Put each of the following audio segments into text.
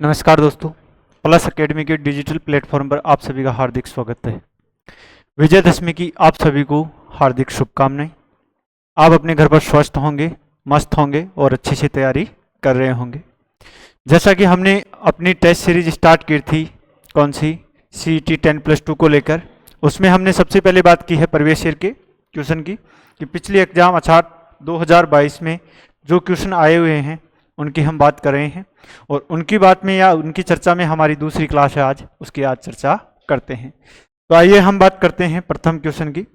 नमस्कार दोस्तों, plus academy के डिजिटल प्लेटफॉर्म पर आप सभी का हार्दिक स्वागत है। विजयदशमी की आप सभी को हार्दिक शुभकामनाएं। आप अपने घर पर स्वस्थ होंगे, मस्त होंगे और अच्छे से तैयारी कर रहे होंगे। जैसा कि हमने अपनी टेस्ट सीरीज स्टार्ट की थी, कौन सी, CET 10+2 को लेकर, उसमें हमने सबसे पहले बात की है प्रीवियस ईयर के क्वेश्चन की, कि पिछली एग्जाम अर्थात 2022 में जो क्वेश्चन आए हुए हैं उनकी हम बात कर रहे हैं, और उनकी बात में या उनकी चर्चा में हमारी दूसरी क्लास है आज, उसकी आज चर्चा करते हैं। तो आइए हम बात करते हैं प्रथम क्वेश्चन की।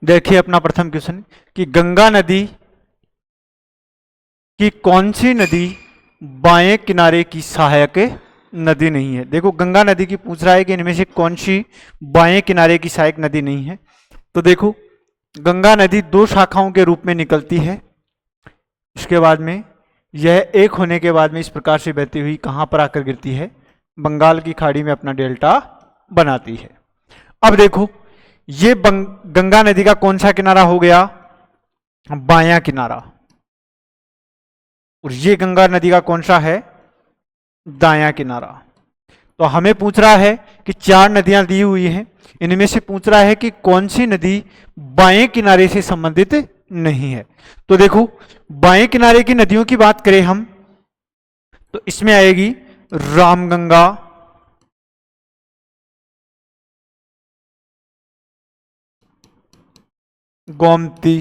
देखिए अपना प्रथम क्वेश्चन कि गंगा नदी की कौन सी नदी बाएं किनारे की सहायक नदी नहीं है। देखो गंगा नदी की पूछ रहा है कि इनमें से कौन सी बाएं किनारे की सहायक नदी नहीं है। तो देखो गंगा नदी दो शाखाओं के रूप में निकलती है, इसके बाद में यह एक होने के बाद में इस प्रकार से बहती हुई कहां पर आकर गिरती है, बंगाल की खाड़ी में अपना डेल्टा बनाती है। अब देखो ये गंगा नदी का कौन सा किनारा हो गया, बायां किनारा, और ये गंगा नदी का कौन सा है, दायां किनारा। तो हमें पूछ रहा है कि चार नदियां दी हुई हैं, इनमें से पूछ रहा है कि कौन सी नदी बाएं किनारे से संबंधित नहीं है। तो देखो बाएं किनारे की नदियों की बात करें हम, तो इसमें आएगी रामगंगा, गोमती,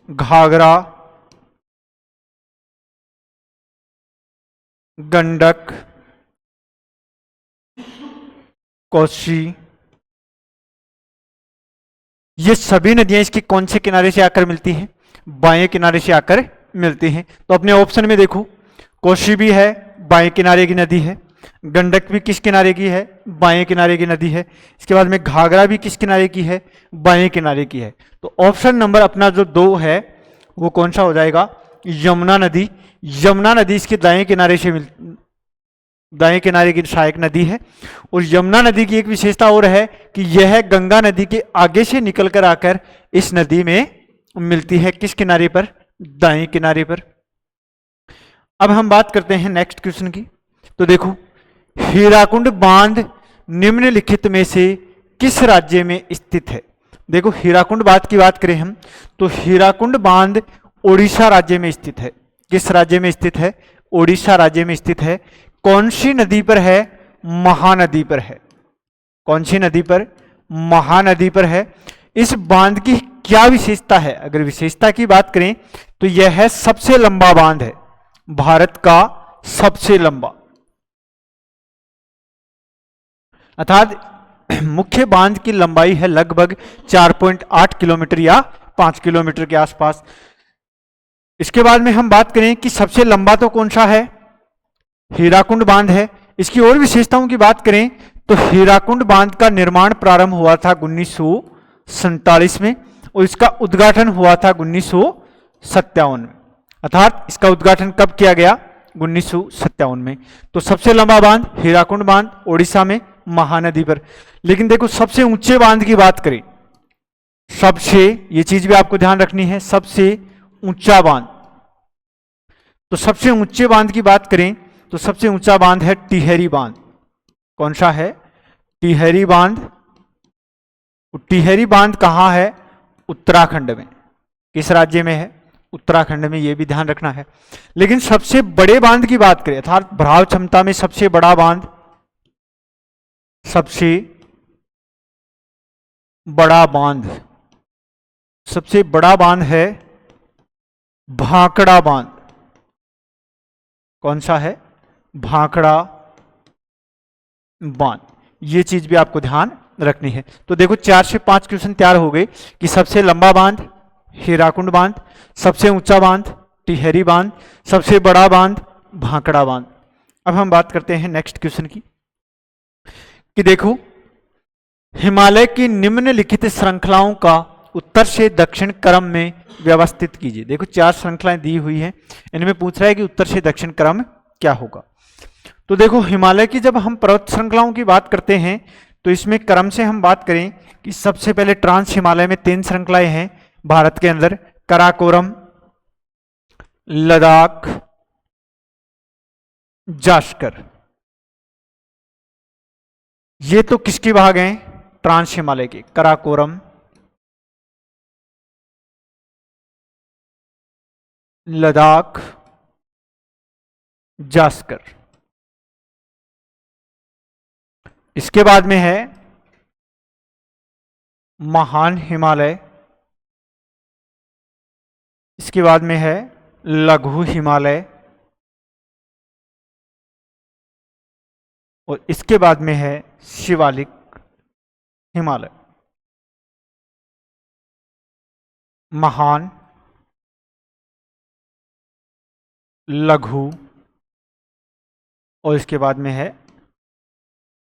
घाघरा, गंडक, कोसी। ये सभी नदियां इसके कौन से किनारे से आकर मिलती हैं, बाएं किनारे से आकर मिलती हैं। तो अपने ऑप्शन में देखो कोसी भी है, बाएं किनारे की नदी है, गंडक भी किस किनारे की है, बाएं किनारे की नदी है, इसके बाद में घाघरा भी किस किनारे की है, बाएं किनारे की है। तो ऑप्शन नंबर अपना जो 2 है वो कौन सा हो जाएगा, यमुना नदी। यमुना नदी इसके दाएं किनारे से दाएं किनारे की सहायक नदी है। और यमुना नदी की एक विशेषता और है कि यह गंगा नदी के आगे से निकलकर आकर इस नदी में मिलती है, किस किनारे पर, दाएं किनारे पर। अब हम बात करते हैं नेक्स्ट क्वेश्चन की। तो देखो हीराकुंड बांध निम्नलिखित में से किस राज्य में स्थित है। देखो हीराकुंड बांध की बात करें हम, तो हीराकुंड बांध ओडिशा राज्य में स्थित है। किस राज्य में स्थित है, ओडिशा राज्य में स्थित है। कौन सी नदी पर है, महानदी पर है। कौन सी नदी पर, महानदी पर है। इस बांध की क्या विशेषता है, अगर विशेषता की बात करें तो यह है सबसे लंबा बांध है, भारत का सबसे लंबा, अर्थात मुख्य बांध की लंबाई है लगभग 4.8 किलोमीटर या 5 किलोमीटर के आसपास। इसके बाद में हम बात करें कि सबसे लंबा तो कौन सा है, हीराकुंड बांध है। इसकी और विशेषताओं की बात करें तो हीराकुंड बांध का निर्माण प्रारंभ हुआ था 1947 में, और इसका उद्घाटन हुआ था 1957 में। अर्थात इसका उद्घाटन कब किया गया, 1957 में। तो सबसे लंबा बांध हीराकुंड बांध, ओडिशा में, महानदी पर। लेकिन देखो सबसे ऊंचे बांध की बात करें, सबसे, ये चीज भी आपको ध्यान रखनी है, सबसे ऊंचा बांध, तो सबसे ऊंचे बांध की बात करें तो सबसे ऊंचा बांध है टिहरी बांध। कौन सा है, टिहरी बांध। टिहरी बांध कहां है, उत्तराखंड में। किस राज्य में है, उत्तराखंड में, यह भी ध्यान रखना है। लेकिन सबसे बड़े बांध की बात करें, अर्थात भराव क्षमता में सबसे बड़ा बांध, सबसे बड़ा बांध, सबसे बड़ा बांध है भाखड़ा बांध। कौन सा है, भाखड़ा बांध। ये चीज भी आपको ध्यान रखनी है। तो देखो 4 से 5 क्वेश्चन तैयार हो गए कि सबसे लंबा बांध हीराकुंड बांध, सबसे ऊंचा बांध टिहरी बांध, सबसे बड़ा बांध भाखड़ा बांध। अब हम बात करते हैं नेक्स्ट क्वेश्चन की, कि देखो हिमालय की निम्नलिखित श्रृंखलाओं का उत्तर से दक्षिण क्रम में व्यवस्थित कीजिए। देखो 4 श्रृंखलाएं दी हुई हैं, इनमें पूछ रहा है कि उत्तर से दक्षिण क्रम क्या होगा। तो देखो हिमालय की जब हम पर्वत श्रृंखलाओं की बात करते हैं तो इसमें क्रम से हम बात करें कि सबसे पहले ट्रांस हिमालय में 3 श्रृंखलाएं हैं भारत के अंदर, कराकोरम, लद्दाख, जास्कर। ये तो किसके भाग हैं? ट्रांस हिमालय के। कराकोरम, लद्दाख, जास्कर। इसके बाद में है महान हिमालय, इसके बाद में है लघु हिमालय, और इसके बाद में है शिवालिक हिमालय। महान, लघु, और इसके बाद में है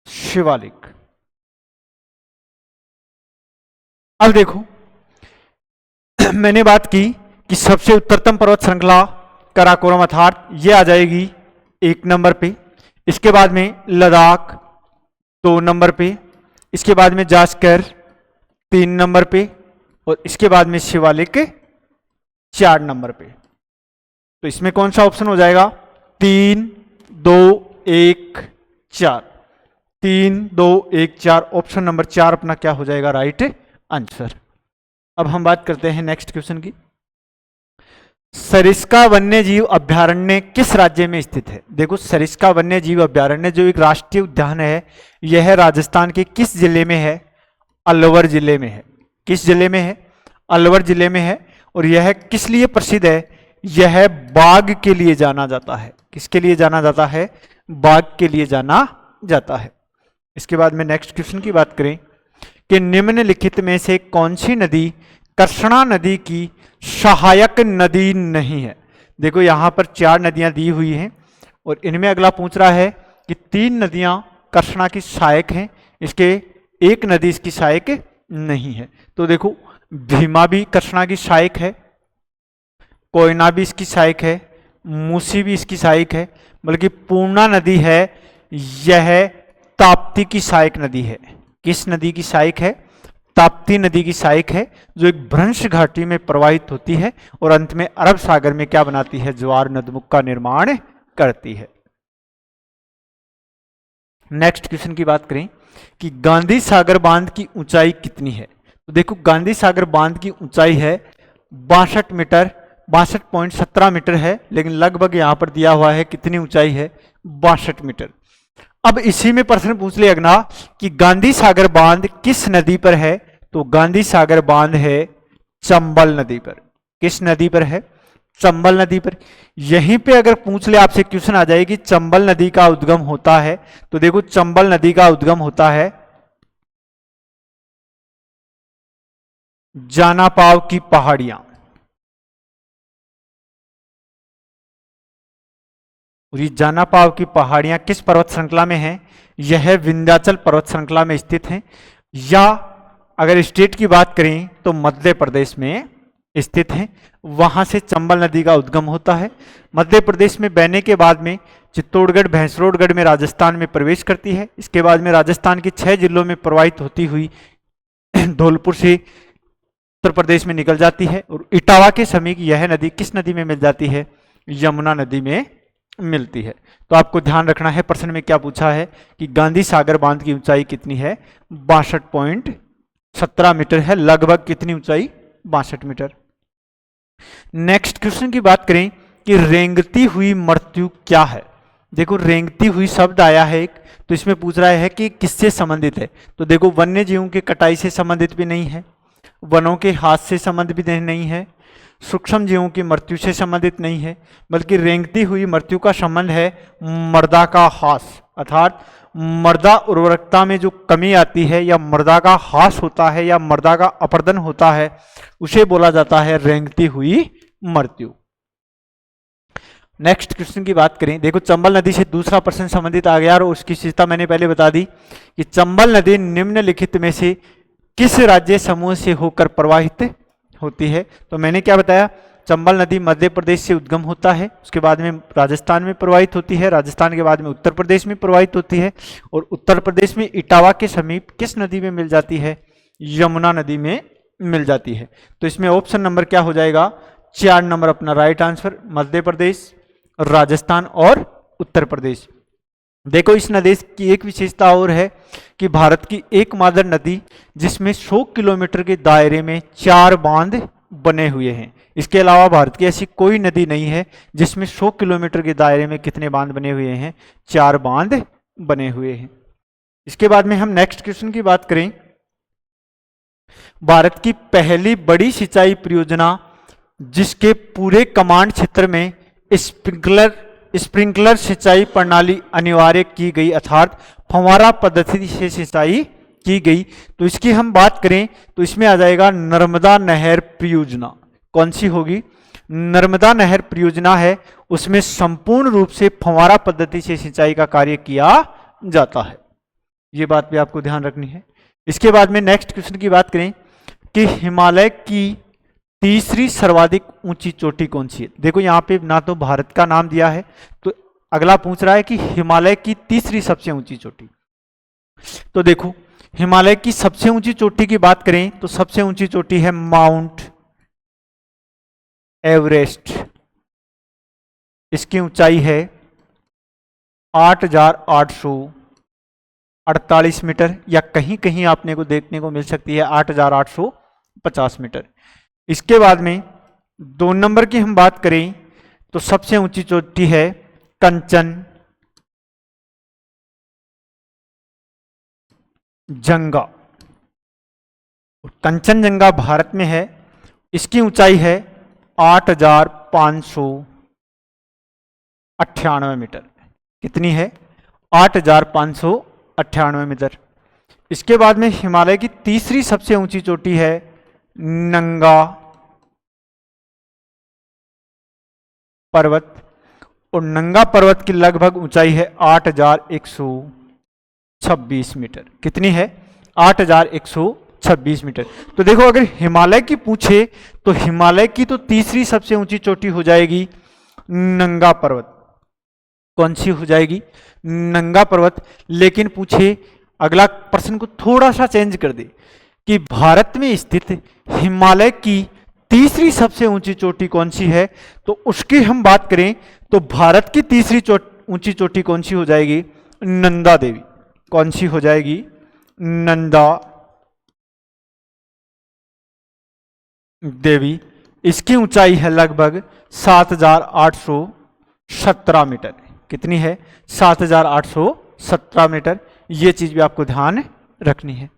शिवालिक। अब देखो मैंने बात की कि सबसे उत्तरतम पर्वत श्रृंखला कराकोरम अर्थात ये आ जाएगी 1 नंबर पे। इसके बाद में लद्दाख 2 नंबर पे, इसके बाद में जास्कर 3 नंबर पे, और इसके बाद में शिवालिक 4 नंबर पे। तो इसमें कौन सा ऑप्शन हो जाएगा? 3, 2, 1, 4। 3, 2, 1, 4, ऑप्शन नंबर 4 अपना क्या हो जाएगा? Right answer. अब हम बात करते हैं नेक्स्ट क्वेश्चन की। सरिस्का वन्य जीव अभ्यारण्य किस राज्य में स्थित है? देखो सरिस्का वन्य जीव अभ्यारण्य जो एक राष्ट्रीय उद्यान है, यह राजस्थान के किस जिले में है? अलवर जिले में है। किस जिले में है? अलवर जिले में है। और यह किस लिए प्रसिद्ध है? यह बाघ के लिए जाना जाता है। किसके लिए जाना जाता है? बाघ के लिए जाना जाता है। इसके बाद में नेक्स्ट क्वेश्चन की बात करें कि निम्नलिखित में से कौन सी नदी कृष्णा नदी की सहायक नदी नहीं है? देखो यहां पर 4 नदियां दी हुई हैं और इनमें अगला पूछ रहा है कि 3 नदियां कृष्णा की सहायक हैं, इसके 1 नदी इसकी सहायक नहीं है। तो देखो भीमा भी कृष्णा की सहायक है, कोयना भी इसकी सहायक है, मूसी भी इसकी सहायक है, बल्कि पूर्णा नदी है यह ताप्ती की सहायक नदी है। किस नदी की सहायक है? ताप्ती नदी की सहायक है, जो एक भ्रंश घाटी में प्रवाहित होती है और अंत में अरब सागर में क्या बनाती है? ज्वार नदमुख का निर्माण करती है। नेक्स्ट क्वेश्चन की बात करें कि गांधी सागर बांध की ऊंचाई कितनी है? तो देखो गांधी सागर बांध की ऊंचाई है 62 मीटर, 62.17 मीटर है, लेकिन लगभग यहां पर दिया हुआ है कितनी ऊंचाई है? 62 मीटर। अब इसी में प्रश्न पूछ ले अगला कि गांधी सागर बांध किस नदी पर है? तो गांधी सागर बांध है चंबल नदी पर। किस नदी पर है? चंबल नदी पर। यहीं पे अगर पूछ ले आपसे क्वेश्चन आ जाए कि चंबल नदी का उद्गम होता है, तो देखो चंबल नदी का उद्गम होता है जानापाव की पहाड़ियां। और ये जानापाव की पहाड़ियां किस पर्वत श्रृंखला में हैं? यह विंध्याचल पर्वत श्रृंखला में स्थित हैं, या अगर स्टेट की बात करें तो मध्य प्रदेश में स्थित हैं। वहां से चंबल नदी का उद्गम होता है। मध्य प्रदेश में बहने के बाद में चित्तौड़गढ़ भैंसरोडगढ़ में राजस्थान में प्रवेश करती है। इसके बाद में राजस्थान के 6 जिलों में प्रवाहित होती हुई धौलपुर से उत्तर प्रदेश में निकल जाती है। और इटावा के समीप यह नदी किस नदी में मिल जाती है? यमुना नदी में मिलती है। तो आपको ध्यान रखना है, प्रश्न में क्या पूछा है कि गांधी सागर बांध की ऊंचाई कितनी है? 62.17 मीटर है। लगभग कितनी ऊंचाई? 62 मीटर। नेक्स्ट क्वेश्चन की बात करें कि रेंगती हुई मृत्यु क्या है? देखो रेंगती हुई शब्द आया है एक, तो इसमें पूछ रहा है कि किससे संबंधित है? तो देखो वन्य जीवों के कटाई से संबंधित भी नहीं है, वनों के हाथ से संबंधित भी नहीं है, सूक्ष्म जीवों की मृत्यु से संबंधित नहीं है, बल्कि रेंगती हुई मृत्यु का संबंध है मृदा का ह्रास, अर्थात मृदा उर्वरकता में जो कमी आती है या मृदा का ह्रास होता है या मृदा का अपरदन होता है, उसे बोला जाता है रेंगती हुई मृत्यु। नेक्स्ट क्वेश्चन की बात करें, देखो चंबल नदी से दूसरा प्रश्न संबंधित आ गया और उसकी विशेषता मैंने पहले बता दी कि चंबल नदी निम्नलिखित में से किस राज्य समूह से होकर प्रवाहित होती है? तो मैंने क्या बताया, चंबल नदी मध्य प्रदेश से उद्गम होता है, उसके बाद में राजस्थान में प्रवाहित होती है, राजस्थान के बाद में उत्तर प्रदेश में प्रवाहित होती है, और उत्तर प्रदेश में इटावा के समीप किस नदी में मिल जाती है? यमुना नदी में मिल जाती है। तो इसमें ऑप्शन नंबर क्या हो जाएगा? 4 नंबर अपना राइट आंसर, मध्य प्रदेश, राजस्थान और उत्तर प्रदेश। देखो इस नदी की एक विशेषता और है कि भारत की एकमात्र नदी जिसमें 100 किलोमीटर के दायरे में 4 बांध बने हुए हैं। इसके अलावा भारत की ऐसी कोई नदी नहीं है जिसमें 100 किलोमीटर के दायरे में कितने बांध बने हुए हैं, 4 बांध बने हुए हैं। इसके बाद में हम नेक्स्ट क्वेश्चन की बात करें। भारत की पहली बड़ी सिंचाई परियोजना जिसके पूरे कमांड क्षेत्र में स्प्रिंकलर सिंचाई प्रणाली अनिवार्य की गई अर्थात फव्वारा पद्धति से सिंचाई की गई, तो इसकी हम बात करें तो इसमें आ जाएगा नर्मदा नहर परियोजना। कौन सी होगी? नर्मदा नहर परियोजना है, उसमें संपूर्ण रूप से फव्वारा पद्धति से सिंचाई का कार्य किया जाता है। ये बात भी आपको ध्यान रखनी है। इसके बाद में नेक्स्ट क्वेश्चन की बात करें कि हिमालय की तीसरी सर्वाधिक ऊंची चोटी कौन सी है। देखो यहाँ पे ना तो भारत का नाम दिया है, तो अगला पूछ रहा है कि हिमालय की तीसरी सबसे ऊंची चोटी। तो देखो हिमालय की सबसे ऊंची चोटी की बात करें तो सबसे ऊंची चोटी है माउंट एवरेस्ट। इसकी ऊंचाई है 8,848 मीटर, या कहीं कहीं आपने को देखने को मिल सकती है 8,850 मीटर। इसके बाद में 2 नंबर की हम बात करें तो सबसे ऊंची चोटी है कंचनजंगा। कंचनजंगा भारत में है, इसकी ऊंचाई है 8,598 मीटर। कितनी है? 8,598 मीटर। इसके बाद में हिमालय की तीसरी सबसे ऊंची चोटी है नंगा पर्वत, और नंगा पर्वत की लगभग ऊंचाई है 8,126 मीटर। कितनी है? 8,126 मीटर। तो देखो अगर हिमालय की पूछे तो हिमालय की तो तीसरी सबसे ऊंची चोटी हो जाएगी नंगा पर्वत। कौन सी हो जाएगी? नंगा पर्वत। लेकिन पूछे अगला प्रश्न को थोड़ा सा चेंज कर दे कि भारत में स्थित हिमालय की तीसरी सबसे ऊंची चोटी कौन सी है, तो उसकी हम बात करें तो भारत की तीसरी ऊंची चोटी कौन सी हो जाएगी? नंदा देवी। कौन सी हो जाएगी? नंदा देवी। इसकी ऊंचाई है लगभग 7,817 मीटर। कितनी है? 7,817 मीटर। ये चीज भी आपको ध्यान रखनी है।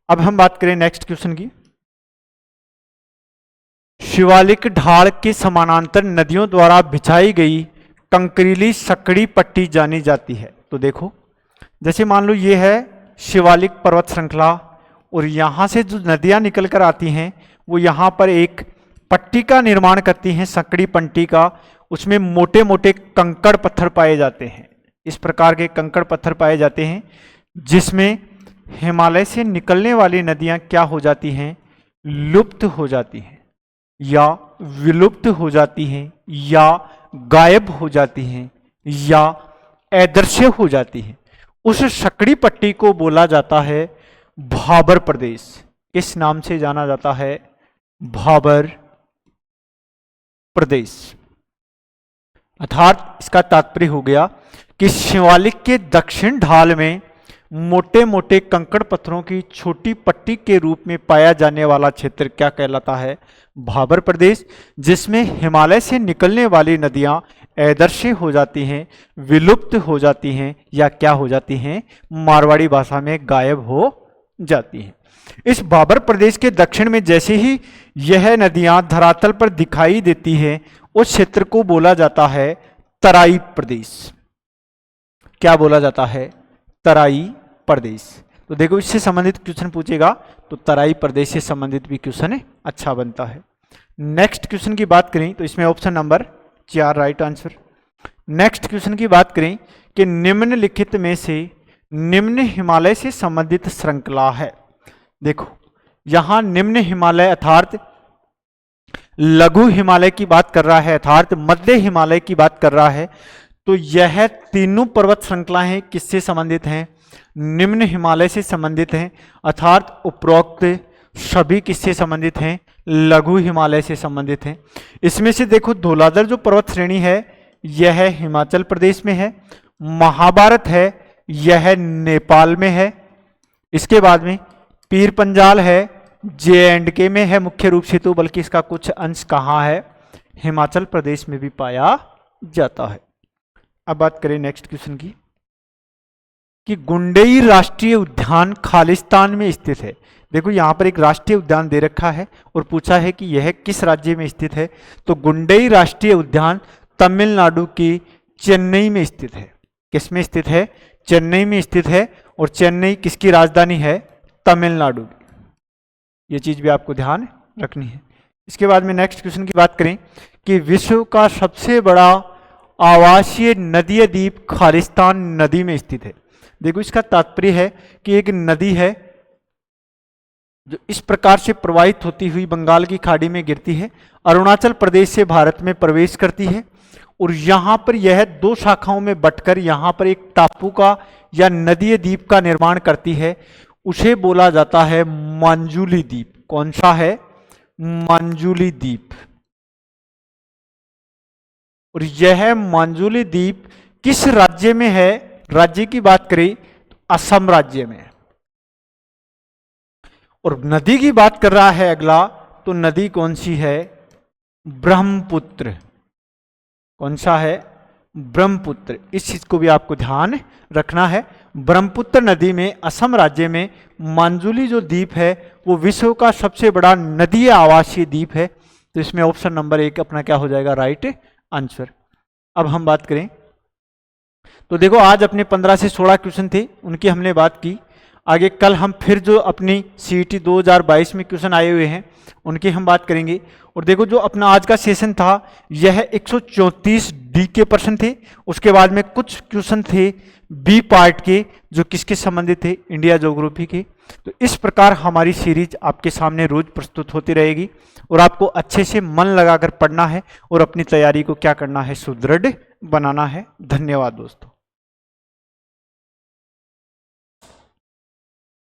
अब हम बात करें नेक्स्ट क्वेश्चन की। शिवालिक ढाल के समानांतर नदियों द्वारा बिछाई गई कंकरीली सकड़ी पट्टी जानी जाती है। तो देखो जैसे मान लो ये है शिवालिक पर्वत श्रृंखला, और यहां से जो नदियां निकल कर आती हैं वो यहां पर एक पट्टी का निर्माण करती हैं, सकड़ी पट्टी का। उसमें मोटे मोटे कंकड़ पत्थर पाए जाते हैं। इस प्रकार के कंकड़ पत्थर पाए जाते हैं जिसमें हिमालय से निकलने वाली नदियां क्या हो जाती हैं? लुप्त हो जाती हैं, या विलुप्त हो जाती हैं, या गायब हो जाती हैं, या अदृश्य हो जाती हैं। उस सकड़ी पट्टी को बोला जाता है भाबर प्रदेश। किस नाम से जाना जाता है? भाबर प्रदेश। अर्थात इसका तात्पर्य हो गया कि शिवालिक के दक्षिण ढाल में मोटे मोटे कंकड़ पत्थरों की छोटी पट्टी के रूप में पाया जाने वाला क्षेत्र क्या कहलाता है? भाबर प्रदेश, जिसमें हिमालय से निकलने वाली नदियां अदृश्य हो जाती हैं, विलुप्त हो जाती हैं, या क्या हो जाती हैं? मारवाड़ी भाषा में गायब हो जाती हैं। इस भाबर प्रदेश के दक्षिण में जैसे ही यह नदियां धरातल पर दिखाई देती हैं, उस क्षेत्र को बोला जाता है तराई प्रदेश। क्या बोला जाता है? तराई प्रदेश। तो देखो इससे संबंधित क्वेश्चन पूछेगा तो तराई प्रदेश से संबंधित भी क्वेश्चन अच्छा बनता है। नेक्स्ट क्वेश्चन की बात करें तो इसमें option number 4 right answer. Next question की बात करें कि निम्नलिखित में से निम्न हिमालय से संबंधित श्रृंखला है। देखो यहां निम्न हिमालय अर्थात लघु हिमालय की बात कर रहा है, अर्थात मध्य हिमालय की बात कर रहा है। तो यह तीनों पर्वत श्रृंखलाएं किससे संबंधित हैं? निम्न हिमालय से संबंधित हैं। अर्थात उपरोक्त सभी किससे संबंधित हैं? लघु हिमालय से संबंधित हैं। इसमें से देखो धौलाधर जो पर्वत श्रेणी है यह हिमाचल प्रदेश में है, महाभारत है यह नेपाल में है, इसके बाद में पीर पंजाल है J&K में है मुख्य रूप से, तो बल्कि इसका कुछ अंश कहाँ है? हिमाचल प्रदेश में भी पाया जाता है। अब बात करें नेक्स्ट क्वेश्चन की कि गुंडेई राष्ट्रीय उद्यान खालिस्तान में स्थित है। देखो यहां पर एक राष्ट्रीय उद्यान दे रखा है और पूछा है कि यह किस राज्य में स्थित है, तो गुंडेई राष्ट्रीय उद्यान तमिलनाडु की चेन्नई में स्थित है। किस में स्थित है? चेन्नई में स्थित है, और चेन्नई किसकी राजधानी है? तमिलनाडु। ये चीज भी आपको ध्यान रखनी है। इसके बाद में नेक्स्ट क्वेश्चन की बात करें कि विश्व का सबसे बड़ा आवासीय नदीय द्वीप खालिस्तान नदी में स्थित है। देखो इसका तात्पर्य है कि एक नदी है जो इस प्रकार से प्रवाहित होती हुई बंगाल की खाड़ी में गिरती है, अरुणाचल प्रदेश से भारत में प्रवेश करती है, और यहां पर यह दो शाखाओं में बंटकर यहां पर एक टापू का या नदीय द्वीप का निर्माण करती है। उसे बोला जाता है मांजुली द्वीप। कौन सा है? मांजुली द्वीप। और यह मांजुली द्वीप किस राज्य में है? राज्य की बात करें तो असम राज्य में। और नदी की बात कर रहा है अगला, तो नदी कौन सी है? ब्रह्मपुत्र। कौन सा है? ब्रह्मपुत्र। इस चीज को भी आपको ध्यान रखना है। ब्रह्मपुत्र नदी में असम राज्य में मांजुली जो द्वीप है वो विश्व का सबसे बड़ा नदीय आवासीय द्वीप है। तो इसमें ऑप्शन नंबर 1 अपना क्या हो जाएगा? Right answer. अब हम बात करें तो देखो आज अपने 15 से 16 क्वेश्चन थे, उनकी हमने बात की। आगे कल हम फिर जो अपनी CET 2022 में क्वेश्चन आए हुए हैं उनकी हम बात करेंगे। और देखो जो अपना आज का सेशन था यह 134 डी के प्रश्न थे, उसके बाद में कुछ क्वेश्चन थे बी पार्ट के जो किसके संबंधित थे? इंडिया ज्योग्राफी के। तो इस प्रकार हमारी सीरीज आपके सामने रोज प्रस्तुत होती रहेगी और आपको अच्छे से मन लगाकर पढ़ना है और अपनी तैयारी को क्या करना है? सुदृढ़ बनाना है। धन्यवाद दोस्तों।